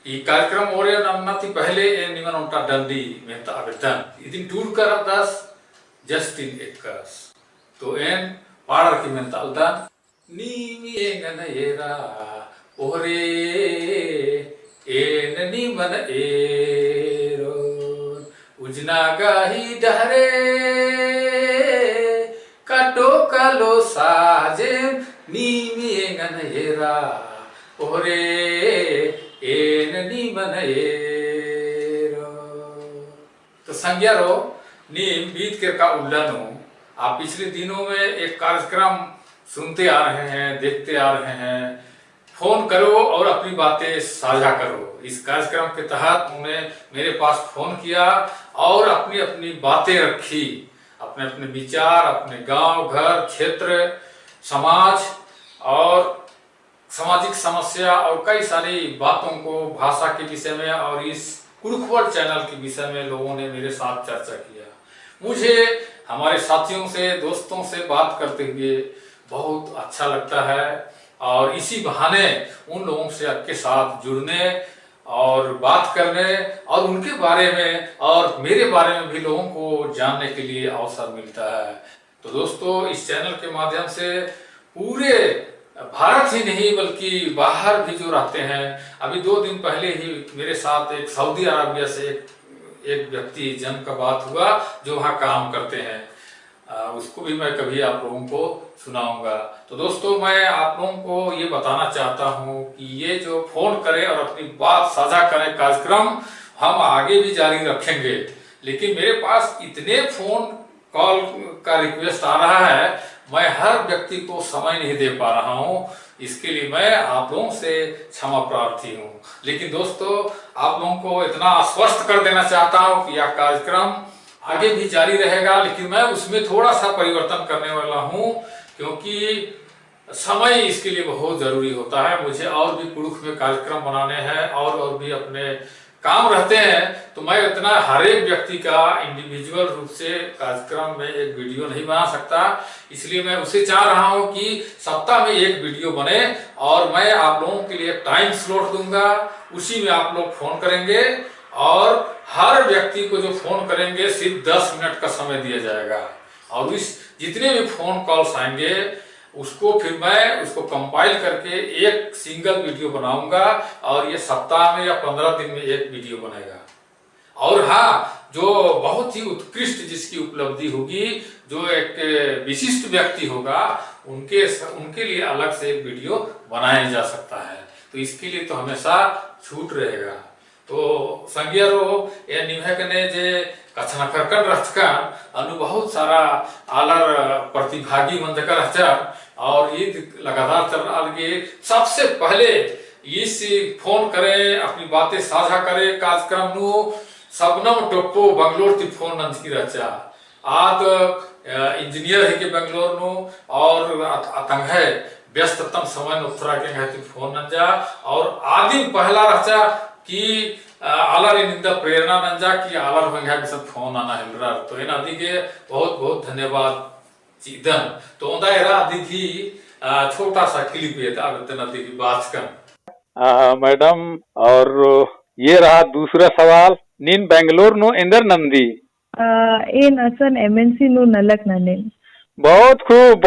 ಈ ಕಾರ್ಯಕ್ರಮ ಓರೆ ನಮ್ಮತಿ ಪಹಲೆ ನಿಮನ ಉಂಟಾ ಡಂಡಿ ಮೆಂತ ಅಬೆದನ್ ಇದin ಟೂರ್ ಕರದಾಸ್ just in ekas to en parar ki ಮೆಂತ ಅಲ್ದಾನ್ ನೀಮಿ ಎಂಗನ ಏರಾ ಓರೆ ಏನ ನಿಮನ ಏರೋ ಉಜ್ನಾಗಾಹಿ ಡಹರೆ ಕಟೋ ಕಲೋ ಸಾಜೆ ನೀಮಿ ಎಂಗನ ಏರಾ ಓರೆ तो संज्ञारो नीम बीत के का उल्लानो आप पिछले दिनों में एक कार्यक्रम सुनते आ रहे हैं, देखते आ रहे हैं। फोन करो और अपनी बातें साझा करो। इस कार्यक्रम के तहत उन्होंने मेरे पास फोन किया और अपनी अपनी बातें रखी, अपने अपने विचार, अपने गांव, घर, क्षेत्र, समाज और सामाजिक समस्या और कई सारी बातों को भाषा के विषय में और इस कुरुखवल चैनल के विषय में लोगों ने मेरे साथ चर्चा किया। मुझे हमारे साथियों से, दोस्तों से बात करते हुए बहुत अच्छा लगता है और इसी बहाने उन लोगों से आपके साथ जुड़ने और बात करने और उनके बारे में और मेरे बारे में भी लोगों को जानने के लिए अवसर मिलता है। तो दोस्तों, इस चैनल के माध्यम से पूरे भारत ही नहीं बल्कि बाहर भी जो रहते हैं, अभी 2 दिन पहले ही मेरे साथ एक सऊदी अरबिया से एक व्यक्ति जन का बात हुआ जो वहाँ काम करते हैं। उसको भी मैं कभी आप लोगों को सुनाऊंगा। तो दोस्तों, मैं आप लोगों को ये बताना चाहता हूँ कि ये जो फोन करें और अपनी बात साझा करें कार्यक्रम हम आगे भी जारी रखेंगे, लेकिन मेरे पास इतने फोन कॉल का रिक्वेस्ट आ रहा है, मैं हर व्यक्ति को समय नहीं दे पा रहा हूँ। इसके लिए मैं आप लोगों से क्षमा प्रार्थी हूँ। लेकिन दोस्तों, आप लोगों को इतना आश्वस्त कर देना चाहता हूँ कि यह कार्यक्रम आगे भी जारी रहेगा, लेकिन मैं उसमें थोड़ा सा परिवर्तन करने वाला हूँ क्योंकि समय इसके लिए बहुत जरूरी होता है। मुझे और भी कुड़ुख में कार्यक्रम बनाने हैं और भी अपने काम रहते हैं, तो मैं इतना हर एक व्यक्ति का इंडिविजुअल रूप से कार्यक्रम में एक वीडियो नहीं बना सकता। इसलिए मैं उसे चाह रहा हूं कि सप्ताह में एक वीडियो बने और मैं आप लोगों के लिए टाइम स्लॉट दूंगा, उसी में आप लोग फोन करेंगे और हर व्यक्ति को जो फोन करेंगे सिर्फ 10 मिनट का समय दिया जाएगा और इस जितने भी फोन कॉल्स आएंगे उसको फिर मैं उसको कंपाइल करके एक सिंगल वीडियो बनाऊंगा और ये सप्ताह में या 15 दिन में एक वीडियो बनेगा। और हाँ, जो बहुत ही उत्कृष्ट जिसकी उपलब्धि होगी, जो एक विशिष्ट व्यक्ति होगा, उनके लिए अलग से एक वीडियो बनाया जा सकता है। तो इसके लिए तो हमेशा छूट रहेगा। तो संज्ञारो ये निभकने जे कछना करकन रचकन अनु बहुत सारा आलर प्रतिभागी मंदकर रहचा और ये लगातार चल रहा है। सबसे पहले इस फोन करें, अपनी बातें साझा करें कार्यक्रम नु सबनम टोप्पो बंगलोर ती फोन नंद की रचा आद इंजीनियर है के बंगलोर नु और अतंग है व्यस्ततम समय उत्तरा के ती फोन नंजा और आदिम पहला रचा कि आलर निंदा प्रेरणा नंजा की आलर मंगा के साथ फोन आना हिलरा। तो इन आदि के बहुत बहुत धन्यवाद चीदन। तो ओंदा एरा आदि की छोटा सा क्लिप है था अब नदी की बात कर मैडम। और ये रहा दूसरा सवाल, नीन बेंगलोर नो इंदर नंदी ಏನ್ ಅಸನ್ MNC ನು नलक नाने। बहुत खूब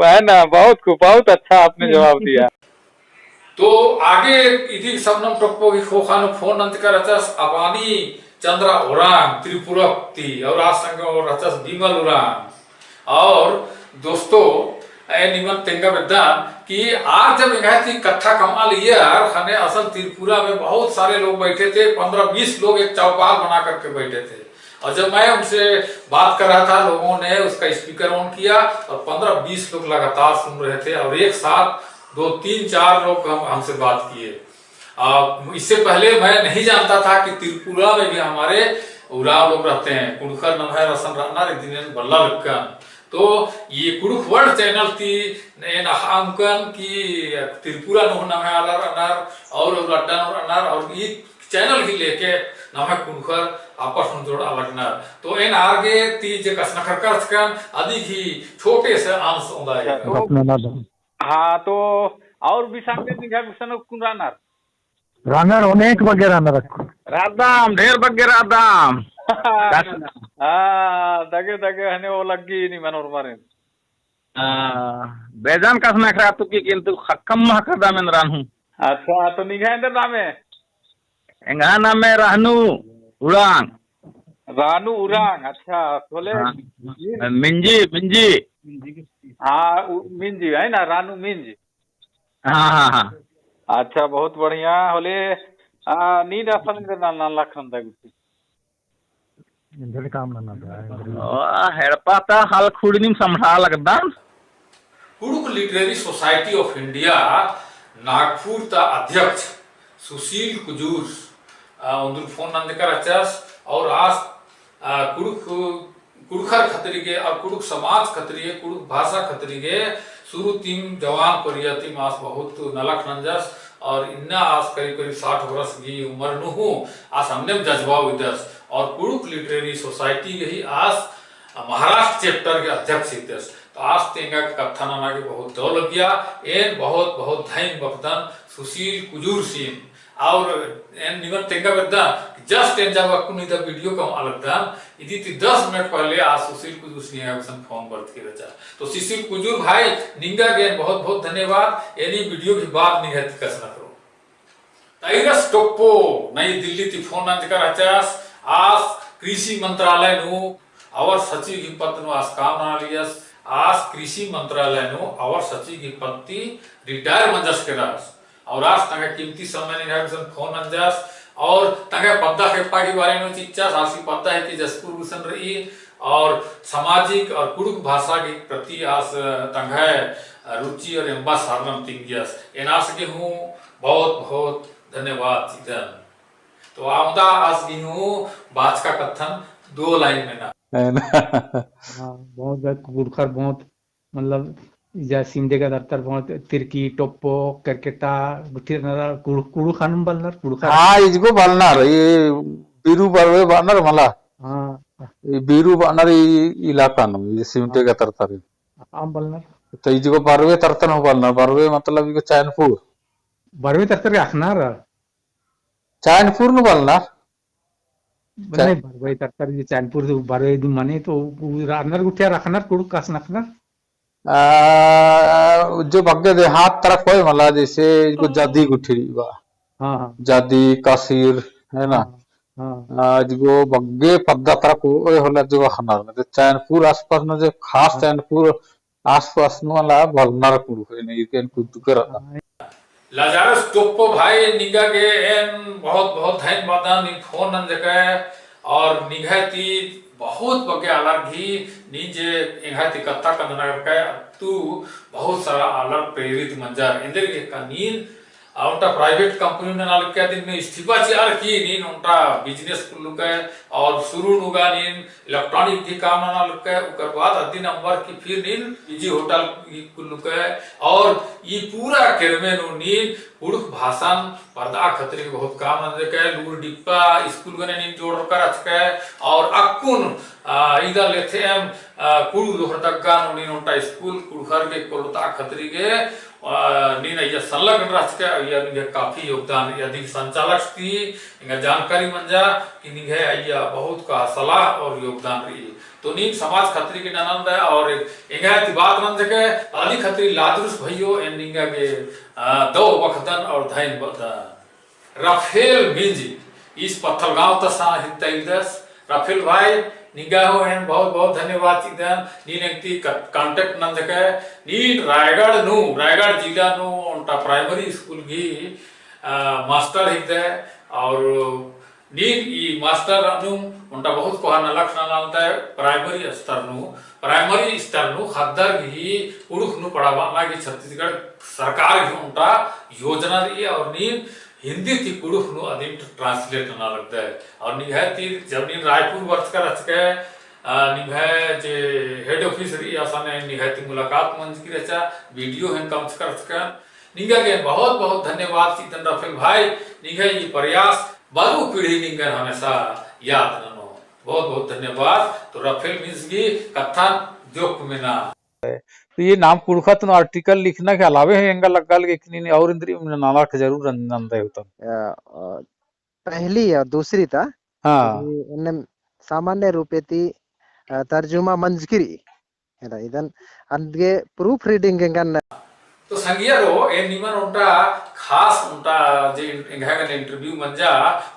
है ना, बहुत खूब, बहुत अच्छा आपने जवाब दिया। तो आगे इधि सबनम टप्पो की खोखानो फोन अंत का रचस अबानी चंद्रा ओरांग त्रिपुरक्ति और आसंग और रचस बिमल ओरांग। और दोस्तों, निमन तेंगा विद्वान कि आज जब यहाँ थी कथा कमाल यार खाने असल त्रिपुरा में बहुत सारे लोग बैठे थे, 15-20 लोग एक चौपाल बना करके बैठे थे और जब मैं उनसे बात कर रहा था, लोगों ने उसका स्पीकर ऑन किया और 15-20 लोग लगातार सुन रहे थे और एक साथ 2-3-4 लोग हमसे बात किए। इससे पहले मैं नहीं जानता था कि त्रिपुरा में भी हमारे उराव लोग रहते हैं। कुड़खर नमहर रसन रहना बल्ला लक्कन। तो ये कुड़ुख वर्ल्ड चैनल थी नामकन की त्रिपुरा नो नाम है अलर अनार और लड्डन और अनार और ये चैनल ही लेके नाम है कुड़खर आपस में जोड़ अलग ना। तो इन आगे ती जे कसना खरकर कन आदि की छोटे से अंश होता है। हाँ, तो और भी सामने निघा कुन राहणार रनर अनेक बगे रनर रादाम ढेर बग्गे रादाम दगे दगे हने वो लगी नी मनोर मारे बेजान कसना खरा तो की किंतु खक्कम महकदा में रानू अच्छा तो निगाह इंदर नामे एंगा नामे रहनु उड़ांग रानू उरांग अच्छा बोले मिंजी मिंजी हाँ मिंजी है ना रानू मिंजी हाँ हाँ हाँ अच्छा बहुत बढ़िया होले नींद आसन के ना लखन तक इंदर काम ना हेड़पाता हाल खुड़नीम संभाल लगदा Kurukh literary society of India Nagpur ता अध्यक्ष सुशील कुजूर उन्दुल फोन नंदकर अचस और आज कुड़ुखर खतरी और कुड़ुक समाज खतरी कुड़ुक भाषा खतरी शुरू तीन जवान परियति मास बहुत नलक नंजस और इन्ना आज करीब करीब 60 वर्ष की उम्र नु आज हमने जज्बा विदस और कुड़ुक लिटरेरी सोसाइटी के ही आज महाराष्ट्र चैप्टर के अध्यक्ष हितस तो आज तेंगा कथन आना के बहुत दो लग गया एन बहुत बहुत धैन बक्तन सुशील कुजूर सिंह और एन निमन तेंगा बद्दा जस्ट एन जब कुनी द वीडियो का अलग था इदी 10 मिनट पहले आज सुशील कुजूर सिंह का फोन बर्थ के रचा तो सुशील कुजूर भाई निंगा के बहुत बहुत धन्यवाद एनी वीडियो की बात निहत कसना करो टाइगर्स टोप्पो नई दिल्ली ती फोन नंदकर अचास आज कृषि मंत्रालय नु और सचिव की पद नु आज काम ना लियस आज कृषि मंत्रालय नु और सचिव की पद रिटायर मंजस के रास और आज तंगे कीमती समय निराकरण फोन अंजस और तंगे पद्दा के पाकी बारे में चिच्चा सासी पद्दा है कि जसपुर भूषण रही और सामाजिक और कुड़ुक भाषा के प्रति आज तंगे रुचि और एम्बा सारनम तिंगियस एनास के हूँ बहुत बहुत धन्यवाद चिदन तो आमदा आज की हूँ बात का कथन 2 लाइन में ना बहुत गुड़खर बहुत मतलब सिंधे का दफ्तर बहुत तिरकी टोप्पो करकेटा कुड़ू खानम बलनर कुड़ू खान हाँ इसको बलनार ये बीरू बरवे बानर मला हाँ ये बीरू बानर इलाका नो ये सिमटे का तरतर आम बलनर तो इसको बरवे तरतन हो बलनार बरवे मतलब इसको चैनपुर बरवे तरतर रखनार चैनपुर नु बलनार नहीं बरवे तरतर ये चैनपुर से बरवे दिन माने तो रानर गुठिया रखनार कुड़ू कास नखनार जो बग्गे दे हाथ तरफ होए मला जैसे इसको जादी गुठी बा हाँ हाँ जादी कासिर है ना हाँ जो बग्गे पद्दा तरफ होए होला जो खनार में तो चैनपुर आसपास में जो खास चैनपुर आसपास में वाला बलनार कुड़ू है नहीं के कुछ कर लाजारस टोप्पो भाई निगा के एन बहुत बहुत धन्यवाद नि फोन नन जके और निघाती बहुत बगे अलग ही नीचे इंघाती कत्ता कंदनगर का तू बहुत सारा अलग प्रेरित मंजर इंदर के कानीन उनका प्राइवेट कंपनी ने नाल क्या दिन में इस्तीफा चार की नीन उनका बिजनेस कुल्लू का और शुरू नुगा नीन इलेक्ट्रॉनिक की काम नाल का उकर बाद अद्दी नंबर की फिर नीन पीजी होटल कुल्लू का और ये पूरा केरमे नु नीन उड़ुक भाषण पर्दा खतरे बहुत काम नंदे का लूर डिप्पा स्कूल गने नीन जोड़ कर अच्छा और अक्कुन इधर लेते हम कुड़ू लोहर तक नीन उनका स्कूल कुड़खर के कोलता खतरी के नीन ये संलग्न राज के ये काफी योगदान यदि संचालक थी इनका जानकारी मंजा कि निगे आइया बहुत का सलाह और योगदान रही तो नीन समाज खतरी के ननंद है और इंगा बात नंद के आदि खतरी लादरुस भइयो एन निगा के 2 वक्तन और धैन राफेल मिंजी इस पत्थलगांव तसा हितैलदस राफेल भाई निगाहो एन बहुत बहुत धन्यवाद चिदन नीन एकती कांटेक्ट नंद के नीन रायगढ़ जिला नु उनका प्राइमरी स्कूल की मास्टर हिते और नीन ई मास्टर अनु उनका बहुत कोहा नलख नालता है प्राइमरी स्तर नु खद्दर ही उड़ुक नु पढ़ावा की छत्तीसगढ़ सरकार की उनका योजना रही और नीन हिंदी थी कुड़ुक नु अधिक ट्रांसलेट ना लगता है और निघाती जब नीन रायपुर वर्ष का रच के निघाए जे हेड ऑफिस रही आसाने निघाती मुलाकात मंच की रचा वीडियो हैं कम से कर निघा के बहुत बहुत धन्यवाद सीतन राफेल भाई निघा ये प्रयास बारू पीढ़ी निघा हमेशा याद रखो बहुत बहुत धन्यवाद तो राफेल मिंस की कथन जोक में ना तो ये नाम पुरखत आर्टिकल लिखना के अलावे है एंगल लगल के किनी और इंद्री में नाना के जरूर नंदे होता पहली और दूसरी था हाँ इन्हें सामान्य रूपेति तर्जुमा मंजकिरी है इधन अंदे प्रूफ रीडिंग गंगन तो संगियारो ए निमन उनका खास उनका जे इंघागन इंटरव्यू मंजा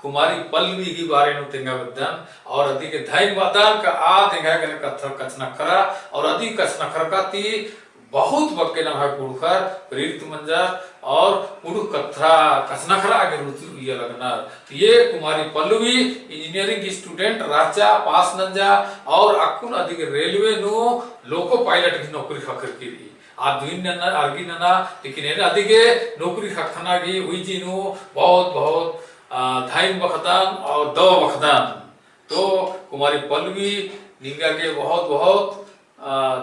कुमारी पल्लवी की बारे में तेंगा बदन और अधिक धैन वादान का आ इंघागन कथर कचनखरा और अधिक कचनखर का ती बहुत बक्के ना है पुड़खर प्रेरित मंजा और पुड़ कथरा कचनखरा के रुचि ये लगना ये कुमारी पल्लवी इंजीनियरिंग की स्टूडेंट राजा पास नंजा और अकुन अधिक रेलवे नो लोको पायलट की नौकरी खकर की आदमीन नना आर्गी नना लेकिन ये अधिके नौकरी खखना की हुई जीनो बहुत बहुत धाइन बखदान और दो बखदान तो कुमारी पल्लवी निंगा के बहुत बहुत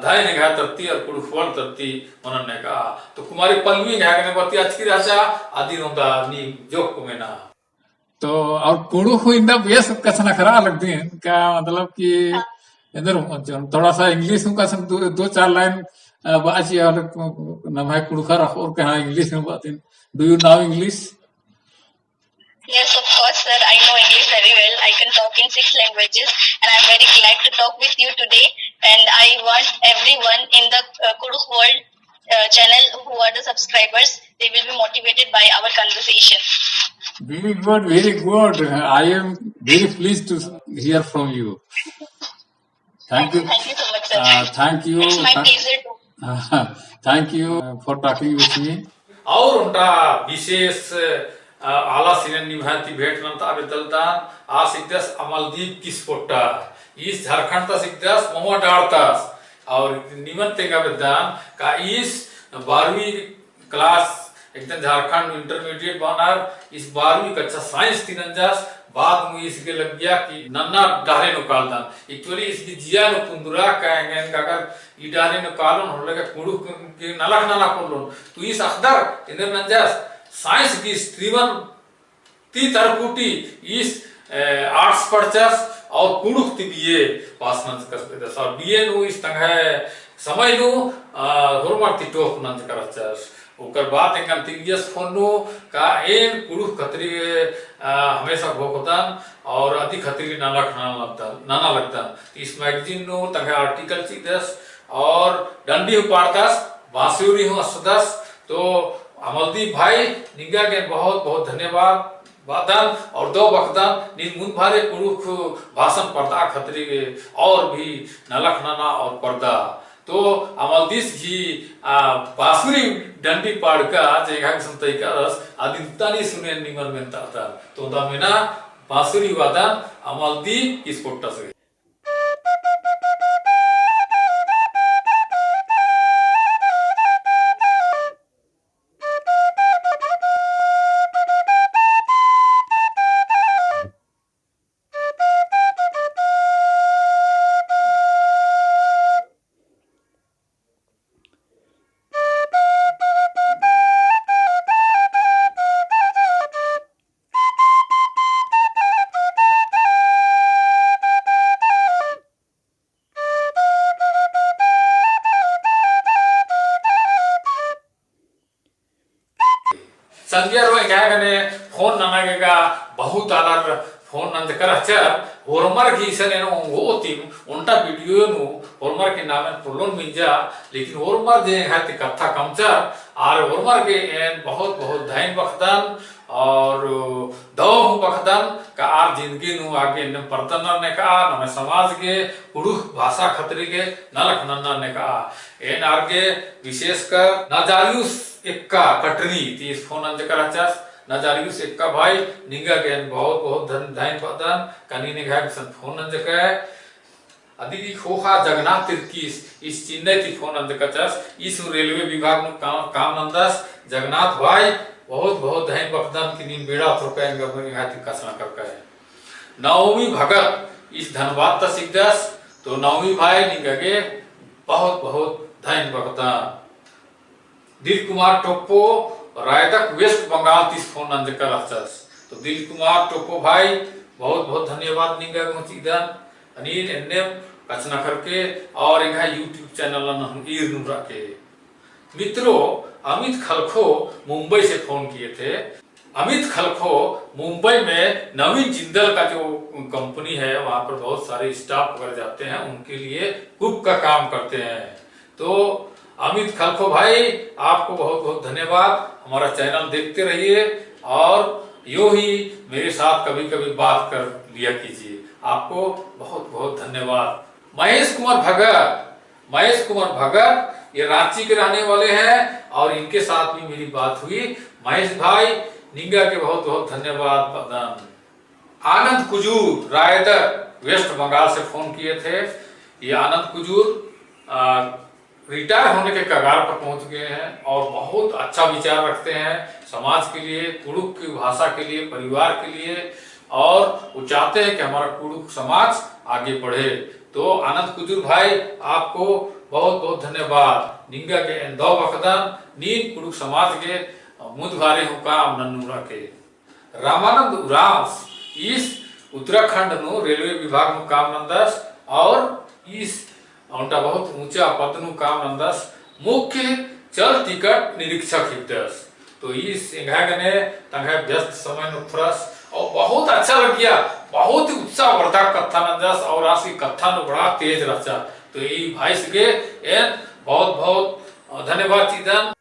धाइन घा तरती और कुड़फल तरती मनने का तो कुमारी पल्लवी घा के बती अच्छी राजा आदि रोंदा नी जोक को मेना तो और कुड़ू को इंदा बेस कछना खरा लगती है क्या मतलब कि इधर थोड़ा सा इंग्लिश का सब दो चार लाइन बाजी और नम है कुड़खर और कहा इंग्लिश में बात do you now English Yes, of course, sir. I know English very well. I can talk in 6 languages, and I'm very glad to talk with you today. And I want everyone in the Kudukh World channel who are the subscribers, they will be motivated by our conversation. Very good, very good. I am very pleased to hear from you. Thank you. Thank you so much, sir. Thank you. It's my pleasure to. Thank you for talking with me. और उनका विशेष आला senior निभाती भेट नंतर अभिदलदान आ सिद्धस अमलदीप किसपोट्टा इस झारखंड ता सिद्धस मोमो डारतास और निमन तेंगा विद्यान का इस 12वीं क्लास एकदम झारखंड इंटरमीडिएट बनार इस 12वीं कक्षा साइंस तीनंजास बाद में इसके लग गया कि नन्ना डारे नो कालदान एक्चुअली इसकी जिया नो कुंदुरा का एंगन का कर ई डारे नो कालन हो लगा कुड़ू के नलख नाना कोलोन तो इस अखदर इंदर नंजास साइंस की स्ट्रीमन ती तरकुटी इस आर्ट्स परचस और कुड़ुक ती बीए पास नंज कर और बीए नो इस तंग है समय नो होरमार ती टॉप नंज करचस ओकर बात एंगन तिगियस फोनो का एन कुड़ुक खतरी हमेशा भोकतान और अधिक खतरी नाना लगता इस मैगजीन नो तंग आर्टिकल चीदस और डंडी उपाड़तास बांसुरी हो असदस तो अमलदीप भाई निगा के बहुत बहुत धन्यवाद वादन और दो बखदान नींद भारे कुरुख भाषण पर्दा खतरी के और भी नलख नाना और पर्दा तो अमलदीप जी बांसुरी डंडी पाड़ का जगह संतई का रस आदितानी सुने निमन में था तो दामिना बांसुरी वादन अमलदीप इस पोट्टा से संजय रो क्या कने फोन ननागेगा बहुत आलार फोन नंद कर अच्छा होरमर की इसे ने वो तीम उनटा वीडियो नु होरमर के नाम में प्रोलोन मिंजा लेकिन होरमर जे है ती कथा कमचा और होरमर के एन बहुत बहुत धाइन बखदान और दो बखदान का आर जिंदगी नु आगे न परतनर ने का न समाज के पुरुष भाषा खतरी के नलख नन्ना ने का एन आर के विशेषकर नजारियुस एक्का कटनी तीस फोन अंज कराचास नजारियुस एक्का भाई निंगा के बहुत बहुत धाइन बखदान कनी ने घाय फोन अंज का अधिक खोखा जगन्नाथ तिरकीस इस चेन्नई ती फोन अंज कचास इस रेलवे विभाग नु काम नंदस जगन्नाथ भाई बहुत बहुत धाइन बखदान की नींद बेड़ा थोड़का हाथी कसना करका है नवमी भगत इस धनबाद ता सिद्धस तो नवमी भाई निंगे बहुत बहुत धाइन बखदान दिल कुमार टोप्पो रायदक वेस्ट बंगाल तीस फोन अंज कर तो दिल कुमार टोप्पो भाई बहुत बहुत धन्यवाद निंगा चिदान अनिल एन्ने रचना करके और इनका यूट्यूब चैनल ईर नुरा के मित्रों अमित खलखो मुंबई से फोन किए थे। अमित खलखो मुंबई में नवीन जिंदल का जो कंपनी है वहां पर बहुत सारे स्टाफ वगैरह जाते हैं, उनके लिए कुक का काम करते हैं। तो अमित खलखो भाई आपको बहुत बहुत धन्यवाद, हमारा चैनल देखते रहिए और यूं ही मेरे साथ कभी कभी बात कर लिया कीजिए। आपको बहुत बहुत धन्यवाद। महेश कुमार भगत ये रांची के रहने वाले हैं और इनके साथ भी मेरी बात हुई। महेश भाई निंगा के बहुत बहुत धन्यवाद। आनंद कुजूर रायदर वेस्ट बंगाल से फोन किए थे। ये आनंद कुजूर रिटायर होने के कगार पर पहुंच गए हैं और बहुत अच्छा विचार रखते हैं समाज के लिए, कुड़ुक की भाषा के लिए, परिवार के लिए, और वो चाहते हैं कि हमारा कुड़ुक समाज आगे बढ़े। तो आनंद कुजूर भाई आपको बहुत बहुत धन्यवाद। निंगा के एंदो बखदन नींद कुड़ुक समाज के मुदभारे हुकाम नन्नूरा के रामानंद उरांस इस उत्तराखंड नु रेलवे विभाग नु काम नंदस और इस औंटा बहुत ऊंचा पद नु काम नंदस मुख्य चल टिकट निरीक्षक हितस। तो इस इंघागने तंघा व्यस्त समय नु फरस और बहुत अच्छा लग गया, बहुत ही उत्साहवर्धक कथा नंदस और आसी कथा नु बड़ा तेज रचा। तो ये भाई सगे एन बहुत बहुत धन्यवाद चीदन।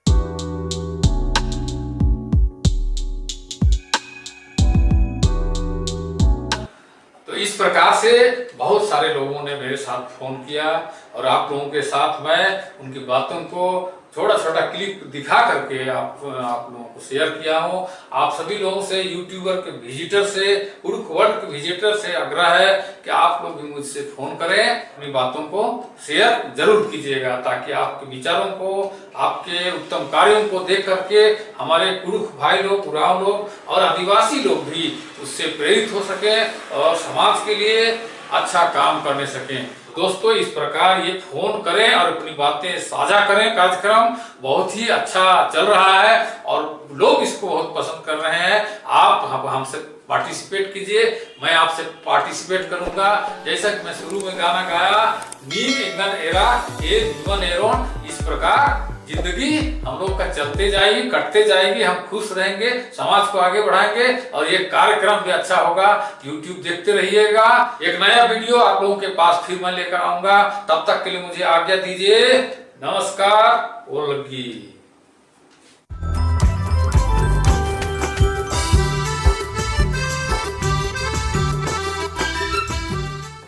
तो इस प्रकार से बहुत सारे लोगों ने मेरे साथ फोन किया और आप लोगों के साथ मैं उनकी बातों को छोटा छोटा क्लिप दिखा करके आप लोगों को शेयर किया हूँ। आप सभी लोगों से, यूट्यूबर के विजिटर से, कुड़ुक वर्ल्ड के विजिटर से आग्रह है कि आप लोग भी मुझसे फोन करें, अपनी बातों को शेयर जरूर कीजिएगा ताकि आपके विचारों को, आपके उत्तम कार्यों को देख करके हमारे कुड़ुक भाई लोग, उरांव लोग और आदिवासी लोग भी उससे प्रेरित हो सके और समाज के लिए अच्छा काम करने सकें। दोस्तों इस प्रकार ये फोन करें और अपनी बातें साझा करें। कार्यक्रम बहुत ही अच्छा चल रहा है और लोग इसको बहुत पसंद कर रहे हैं। आप हमसे पार्टिसिपेट कीजिए, मैं आपसे पार्टिसिपेट करूंगा। जैसा कि मैं शुरू में गाना गाया, नीम इंगन एरा ए जीवन एरोन, इस प्रकार जिंदगी हम लोग का चलते जाएगी, कटते जाएगी, हम खुश रहेंगे, समाज को आगे बढ़ाएंगे और ये कार्यक्रम भी अच्छा होगा। YouTube देखते रहिएगा, एक नया वीडियो आप लोगों के पास फिर मैं लेकर आऊंगा। तब तक के लिए मुझे आज्ञा दीजिए। नमस्कार। ओलगी।